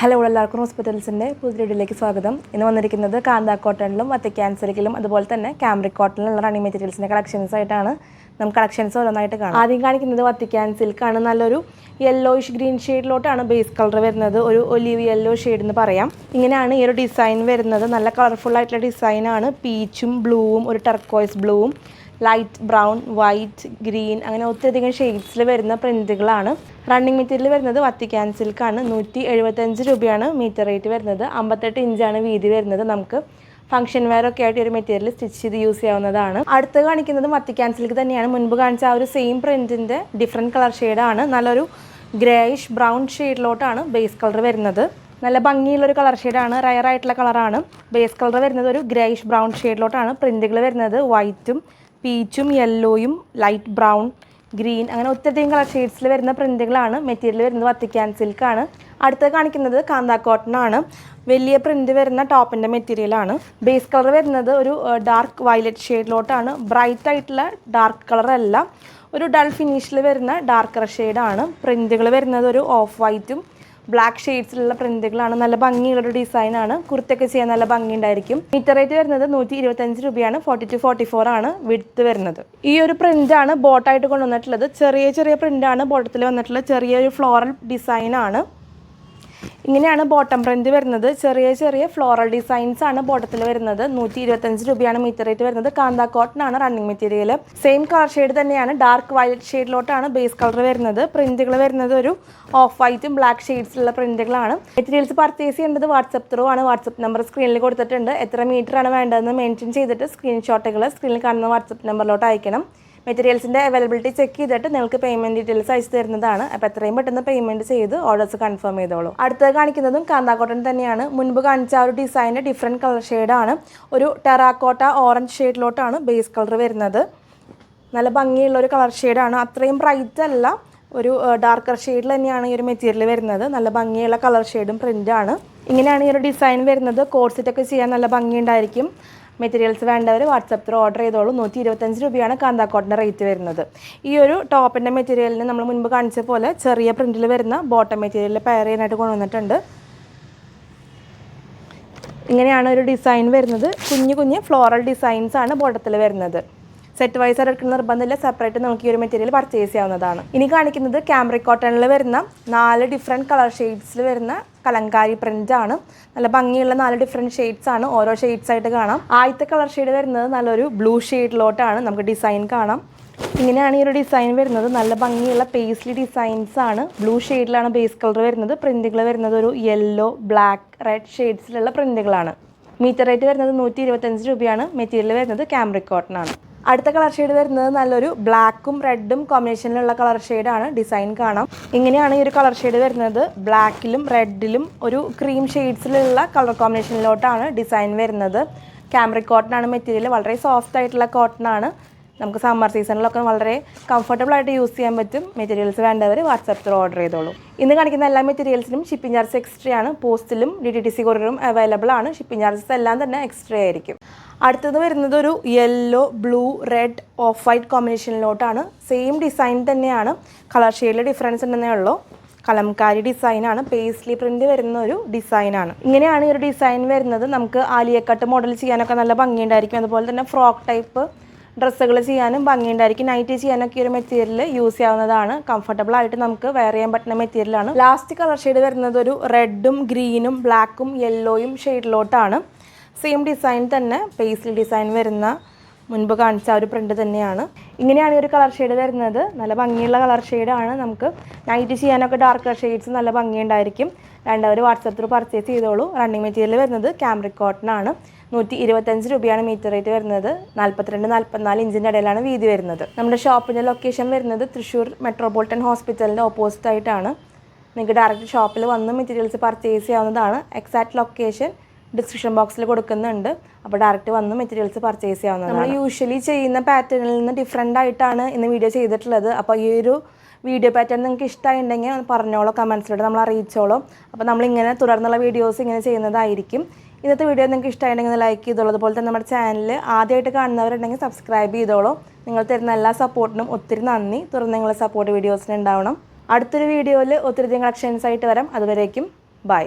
Hello എല്ലാവർക്കും ഹോസ്പിറ്റൽസിൻ്റെ പുതിയ വീഡിയോയിലേക്ക് സ്വാഗതം. ഇന്ന് വന്നിരിക്കുന്നത് കാന്ത കോട്ടണിലും വത്തിക്കാൻ സിൽക്കിലും അതുപോലെ തന്നെ കാംബ്രിക് കോട്ടണിലുള്ള റണ്ണിങ് മെറ്റീരിയൽസിൻ്റെ കളക്ഷൻസ് ആയിട്ടാണ് നമുക്ക് കളക്ഷൻസ് ഓരോന്നായിട്ട് കാണാം. ആദ്യം കാണിക്കുന്നത് വത്തിക്കാൻ സിൽക്കാണ്. നല്ലൊരു യെല്ലോയിഷ് ഗ്രീൻ ഷെയ്ഡിലോട്ടാണ് ബേസ് കളർ വരുന്നത്. ഒരു ഒലിവ് യെല്ലോ ഷെയ്ഡ് എന്ന് പറയാം. ഇങ്ങനെയാണ് ഈ ഒരു ഡിസൈൻ വരുന്നത്. നല്ല കളർഫുൾ ആയിട്ടുള്ള ഡിസൈനാണ്. പീച്ചും ബ്ലൂവും ഒരു ടർക്കോയ്സ് ബ്ലൂവും ലൈറ്റ് ബ്രൗൺ വൈറ്റ് ഗ്രീൻ അങ്ങനെ ഒത്തിരിയധികം ഷെയ്ഡ്സിൽ വരുന്ന പ്രിൻറ്റുകളാണ്. റണ്ണിങ് മെറ്റീരിയൽ വരുന്നത് വത്തിക്കാൻ സിൽക്കാണ്. 175 രൂപയാണ് മീറ്റർ റേറ്റ് വരുന്നത്. 58 ഇഞ്ചാണ് വീതി വരുന്നത്. നമുക്ക് ഫംഗ്ഷൻ വെയർ ഒക്കെ ആയിട്ട് ഒരു മെറ്റീരിയൽ സ്റ്റിച്ച് ചെയ്ത് യൂസ് ചെയ്യാവുന്നതാണ്. അടുത്ത് കാണിക്കുന്നത് വത്തിക്കാൻ സിൽക്ക് തന്നെയാണ്. മുൻപ് കാണിച്ച ആ ഒരു സെയിം പ്രിൻറ്റിൻ്റെ ഡിഫറെൻറ്റ് കളർ ഷെയ്ഡാണ്. നല്ലൊരു ഗ്രേയിഷ് ബ്രൗൺ ഷെയ്ഡിലോട്ടാണ് ബേസ് കളർ വരുന്നത്. നല്ല ഭംഗിയുള്ളൊരു കളർ ഷെയ്ഡാണ്. റയർ ആയിട്ടുള്ള കളറാണ്. ബേസ് കളർ വരുന്നത് ഒരു ഗ്രേയിഷ് ബ്രൗൺ ഷെയ്ഡിലോട്ടാണ്. പ്രിൻറ്റുകൾ വരുന്നത് വൈറ്റും പീച്ചും യെല്ലോയും ലൈറ്റ് ബ്രൗൺ ഗ്രീൻ അങ്ങനെ ഒത്തിരിയധികം കളർ ഷെയ്ഡ്സിൽ വരുന്ന പ്രിൻറ്റുകളാണ്. മെറ്റീരിയൽ വരുന്നത് വത്തിക്കാൻ സിൽക്കാണ്. അടുത്ത് കാണിക്കുന്നത് കാന്ത കോട്ടൺ ആണ്. വലിയ പ്രിൻറ്റ് വരുന്ന ടോപ്പിൻ്റെ മെറ്റീരിയലാണ്. ബേസ് കളർ വരുന്നത് ഒരു ഡാർക്ക് വയലറ്റ് ഷെയ്ഡിലോട്ടാണ്. ബ്രൈറ്റ് ആയിട്ടുള്ള ഡാർക്ക് കളറല്ല, ഒരു ഡൾ ഫിനിഷിൽ വരുന്ന ഡാർക്കർ ഷെയ്ഡാണ്. പ്രിൻറ്റുകൾ വരുന്നത് ഒരു ഓഫ് വൈറ്റും ബ്ലാക്ക് ഷെയ്ഡ്സിലുള്ള പ്രിൻറ്റുകളാണ്. നല്ല ഭംഗിയുള്ളൊരു ഡിസൈനാണ്. കുർത്തയൊക്കെ ചെയ്യാൻ നല്ല ഭംഗി ഉണ്ടായിരിക്കും. മീറ്റർ റേറ്റ് വരുന്നത് 125 രൂപയാണ്. 40-44 ആണ് വിഡ്ത്ത് വരുന്നത്. ഈ ഒരു പ്രിൻ്റാണ് ബോട്ടായിട്ട് കൊണ്ടുവന്നിട്ടുള്ളത്. ചെറിയ ചെറിയ പ്രിൻ്റാണ് ബോട്ടത്തിൽ വന്നിട്ടുള്ളത്. ചെറിയൊരു ഫ്ലോറൽ ഡിസൈനാണ്. ഇങ്ങനെയാണ് ബോട്ടം പ്രിൻറ്റ് വരുന്നത്. ചെറിയ ചെറിയ ഫ്ലോറൽ ഡിസൈൻസ് ആണ് ബോട്ടത്തിൽ വരുന്നത്. 125 രൂപയാണ് മീറ്റർ റേറ്റ് വരുന്നത്. കാന്ത കോട്ടൺ ആണ് running material. Same colour shade തന്നെയാണ്. ഡാർക്ക് വയലറ്റ് ഷെയ്ഡിലോട്ടാണ് ബേസ് കളർ വരുന്നത്. പ്രിൻറ്റുകൾ വരുന്നത് ഒരു ഓഫ് വൈറ്റും ബ്ലാക്ക് ഷെയ്ഡ്സിലുള്ള പ്രിൻറ്റുകളാണ്. മെറ്റീരിയൽസ് പർച്ചേസ് ചെയ്യേണ്ടത് വാട്സപ്പ് ത്രൂ ആണ്. വാട്സപ്പ് നമ്പർ സ്ക്രീനിൽ കൊടുത്തിട്ടുണ്ട്. എത്ര മീറ്റർ ആണ് വേണ്ടതെന്ന് മെൻഷൻ ചെയ്തിട്ട് സ്ക്രീൻഷോട്ടുകൾ സ്ക്രീനിൽ കാണുന്ന വാട്സപ്പ് നമ്പറിലോട്ട് അയക്കണം. മെറ്റീരിയൽസിൻ്റെ അവൈലബിലിറ്റി ചെക്ക് ചെയ്തിട്ട് നിങ്ങൾക്ക് പേയ്മെൻറ്റ് ഡീറ്റെയിൽസ് അയച്ചു തരുന്നതാണ്. അപ്പോൾ എത്രയും പെട്ടെന്ന് പേയ്മെൻറ്റ് ചെയ്ത് ഓർഡേഴ്സ് കൺഫേം ചെയ്തോളൂ. അടുത്തത് കാണിക്കുന്നതും കാന്ത കോട്ടൺ തന്നെയാണ്. മുൻപ് കാണിച്ച ആ ഒരു ഡിസൈൻ്റെ ഡിഫറെൻറ്റ് കളർ ഷെയ്ഡാണ്. ഒരു ടെറാക്കോട്ട ഓറഞ്ച് ഷെയ്ഡിലോട്ടാണ് ബേസ് കളർ വരുന്നത്. നല്ല ഭംഗിയുള്ളൊരു കളർ ഷെയ്ഡാണ്. അത്രയും ബ്രൈറ്റ് അല്ല, ഒരു ഡാർക്കർ ഷെയ്ഡിൽ തന്നെയാണ് ഈ ഒരു മെറ്റീരിയൽ വരുന്നത്. നല്ല ഭംഗിയുള്ള കളർ ഷെയ്ഡും പ്രിൻ്റാണ്. ഇങ്ങനെയാണ് ഈ ഒരു ഡിസൈൻ വരുന്നത്. കോഴ്സെറ്റൊക്കെ ചെയ്യാൻ നല്ല ഭംഗിയുണ്ടായിരിക്കും. മെറ്റീരിയൽസ് വേണ്ടവർ വാട്സപ്പ് ത്രൂ ഓർഡർ ചെയ്തോളൂ. 125 രൂപയാണ് കാന്ത കോട്ടൻ്റെ റേറ്റ് വരുന്നത്. ഈ ഒരു ടോപ്പിൻ്റെ മെറ്റീരിയലിന് നമ്മൾ മുൻപ് കാണിച്ച പോലെ ചെറിയ പ്രിൻറ്റിൽ വരുന്ന ബോട്ടം മെറ്റീരിയൽ പെയർ ചെയ്യാനായിട്ട് കൊണ്ടുവന്നിട്ടുണ്ട്. ഇങ്ങനെയാണ് ഒരു ഡിസൈൻ വരുന്നത്. കുഞ്ഞു കുഞ്ഞ് ഫ്ലോറൽ ഡിസൈൻസ് ആണ് ബോട്ടത്തിൽ വരുന്നത്. സെറ്റ് വൈസ് എടുക്കുന്ന നിർബന്ധമില്ല. സെപ്പറേറ്റ് നമുക്ക് ഈ ഒരു മെറ്റീരിയൽ പർച്ചേസ് ചെയ്യാവുന്നതാണ്. ഇനി കാണിക്കുന്നത് കാംബ്രിക് കോട്ടണിൽ വരുന്ന 4 ഡിഫറെൻറ്റ് കളർ ഷെയ്ഡ്സിൽ വരുന്ന കലങ്കാരി പ്രിൻ്റാണ്. നല്ല ഭംഗിയുള്ള 4 ഡിഫറെൻറ്റ് ഷെയ്ഡ്സ് ആണ്. ഓരോ ഷെയ്ഡ്സ് ആയിട്ട് കാണാം. ആദ്യത്തെ കളർ ഷെയ്ഡ് വരുന്നത് നല്ലൊരു ബ്ലൂ ഷെയ്ഡിലോട്ടാണ്. നമുക്ക് ഡിസൈൻ കാണാം. ഇങ്ങനെയാണ് ഈ ഒരു ഡിസൈൻ വരുന്നത്. നല്ല ഭംഗിയുള്ള പേസ്ലി ഡിസൈൻസ് ആണ്. ബ്ലൂ ഷെയ്ഡിലാണ് ബേസ് കളർ വരുന്നത്. പ്രിൻറ്റുകൾ വരുന്നത് ഒരു യെല്ലോ ബ്ലാക്ക് റെഡ് ഷെയ്ഡ്സിലുള്ള പ്രിൻറ്റുകളാണ്. മീറ്റർ റേറ്റ് വരുന്നത് 125 രൂപയാണ്. മെറ്റീരിയൽ വരുന്നത് കാംബ്രിക് കോട്ടൺ ആണ്. അടുത്ത കളർ ഷെയ്ഡ് വരുന്നത് നല്ലൊരു ബ്ലാക്കും റെഡും കോമ്പിനേഷനിലുള്ള കളർ ഷെയ്ഡാണ്. ഡിസൈൻ കാണാം. ഇങ്ങനെയാണ് ഈ ഒരു കളർ ഷെയ്ഡ് വരുന്നത്. ബ്ലാക്കിലും റെഡിലും ഒരു ക്രീം ഷെയ്ഡ്സിലുള്ള കളർ കോമ്പിനേഷനിലോട്ടാണ് ഡിസൈൻ വരുന്നത്. കാംബ്രിക് കോട്ടൺ ആണ് മെറ്റീരിയൽ. വളരെ സോഫ്റ്റ് ആയിട്ടുള്ള കോട്ടൺ ആണ്. നമുക്ക് സമ്മർ സീസണിലൊക്കെ വളരെ കംഫർട്ടബിൾ ആയിട്ട് യൂസ് ചെയ്യാൻ പറ്റും. മെറ്റീരിയൽസ് വേണ്ടവർ വാട്സപ്പ് ത്രൂ ഓർഡർ ചെയ്തോളൂ. ഇന്ന് കാണിക്കുന്ന എല്ലാ മെറ്റീരിയൽസിനും ഷിപ്പിംഗ് ചാർജ് എക്സ്ട്രാ ആണ്. പോസ്റ്റിലും DTTC കൊറിയറും അവൈലബിൾ ആണ്. ഷിപ്പിംഗ് ചാർജസ് എല്ലാം തന്നെ എക്സ്ട്രാ ആയിരിക്കും. അടുത്തത് വരുന്നത് ഒരു yellow blue red off white കോമ്പിനേഷനിലോട്ടാണ്. സെയിം ഡിസൈൻ തന്നെയാണ്. കളർ ഷെയ്ഡിൽ ഡിഫറൻസ് ഉണ്ടെന്നേ ഉള്ളൂ. കലംകാരി ഡിസൈനാണ്. പേസ്ലി പ്രിൻ്റ് വരുന്ന ഒരു ഡിസൈനാണ്. ഇങ്ങനെയാണ് ഈ ഒരു ഡിസൈൻ വരുന്നത്. നമുക്ക് ആലിയക്കട്ട് മോഡൽ ചെയ്യാനൊക്കെ നല്ല ഭംഗിയുണ്ടായിരിക്കും. അതുപോലെ തന്നെ ഫ്രോക്ക് ടൈപ്പ് ഡ്രസ്സുകൾ ചെയ്യാനും ഭംഗിയുണ്ടായിരിക്കും. നൈറ്റ് ചെയ്യാനൊക്കെ ഈ ഒരു മെറ്റീരിയൽ യൂസ് ചെയ്യാവുന്നതാണ്. കംഫർട്ടബിൾ ആയിട്ട് നമുക്ക് വെയർ ചെയ്യാൻ പറ്റുന്ന മെറ്റീരിയലാണ്. ലാസ്റ്റ് കളർ ഷെയ്ഡ് വരുന്നത് ഒരു റെഡും ഗ്രീനും ബ്ലാക്കും യെല്ലോയും ഷെയ്ഡിലോട്ടാണ്. സെയിം ഡിസൈൻ തന്നെ പേസ്ലി ഡിസൈൻ വരുന്ന മുൻപ് കാണിച്ച ഒരു പ്രിൻ്റ് തന്നെയാണ്. ഇങ്ങനെയാണ് ഈ ഒരു കളർ ഷെയ്ഡ് വരുന്നത്. നല്ല ഭംഗിയുള്ള കളർ ഷെയ്ഡാണ്. നമുക്ക് നൈറ്റ് ചെയ്യാനൊക്കെ ഡാർക്ക് ഷെയ്ഡ്സ് നല്ല ഭംഗിയുണ്ടായിരിക്കും. വേണ്ടവർ വാട്സപ്പ് ത്രൂ പർച്ചേസ് ചെയ്തോളൂ. റണ്ണിങ് മെറ്റീരിയൽ വരുന്നത് കാംബ്രിക് കോട്ടൺ ആണ്. 125 രൂപയാണ് മീറ്റർ റേറ്റ് വരുന്നത്. 42-44 ഇഞ്ചിൻ്റെ ഇടയിലാണ് വീതി വരുന്നത്. നമ്മുടെ ഷോപ്പിൻ്റെ ലൊക്കേഷൻ വരുന്നത് തൃശ്ശൂർ മെട്രോപൊളിറ്റൻ ഹോസ്പിറ്റലിൻ്റെ ഓപ്പോസിറ്റ് ആയിട്ടാണ്. നിങ്ങൾക്ക് ഡയറക്റ്റ് ഷോപ്പിൽ വന്ന് മെറ്റീരിയൽസ് പർച്ചേസ് ചെയ്യാവുന്നതാണ്. എക്സാക്ട് ലൊക്കേഷൻ ഡിസ്ക്രിപ്ഷൻ ബോക്സിൽ കൊടുക്കുന്നുണ്ട്. അപ്പോൾ ഡയറക്റ്റ് വന്ന് മെറ്റീരിയൽസ് പർച്ചേസ് ചെയ്യാവുന്നതാണ്. നമ്മൾ യൂഷ്വലി ചെയ്യുന്ന പാറ്റേണിൽ നിന്ന് ഡിഫറെൻ്റ് ആയിട്ടാണ് ഇന്ന് വീഡിയോ ചെയ്തിട്ടുള്ളത്. അപ്പോൾ ഈ ഒരു വീഡിയോ പാറ്റേൺ നിങ്ങൾക്ക് ഇഷ്ടമായിട്ടുണ്ടെങ്കിൽ പറഞ്ഞോളൂ, കമൻസിലൂടെ നമ്മൾ അറിയിച്ചോളൂ. അപ്പോൾ നമ്മളിങ്ങനെ തുടർന്നുള്ള വീഡിയോസ് ഇങ്ങനെ ചെയ്യുന്നതായിരിക്കും. ഇന്നത്തെ വീഡിയോ നിങ്ങൾക്ക് ഇഷ്ടമായിട്ടുണ്ടെങ്കിൽ ലൈക്ക് ചെയ്തോളൂ. അതുപോലെ തന്നെ നമ്മുടെ ചാനൽ ആദ്യമായിട്ട് കാണുന്നവരുണ്ടെങ്കിൽ സബ്സ്ക്രൈബ് ചെയ്തോളൂ. നിങ്ങൾ തരുന്ന എല്ലാ സപ്പോർട്ടിനും ഒത്തിരി നന്ദി. തുടർന്ന് നിങ്ങളുടെ സപ്പോർട്ട് വീഡിയോസിന് ഉണ്ടാവണം. അടുത്തൊരു വീഡിയോയിൽ ഒത്തിരി കളക്ഷൻസ് ആയിട്ട് വരാം. അതുവരേക്കും ബൈ.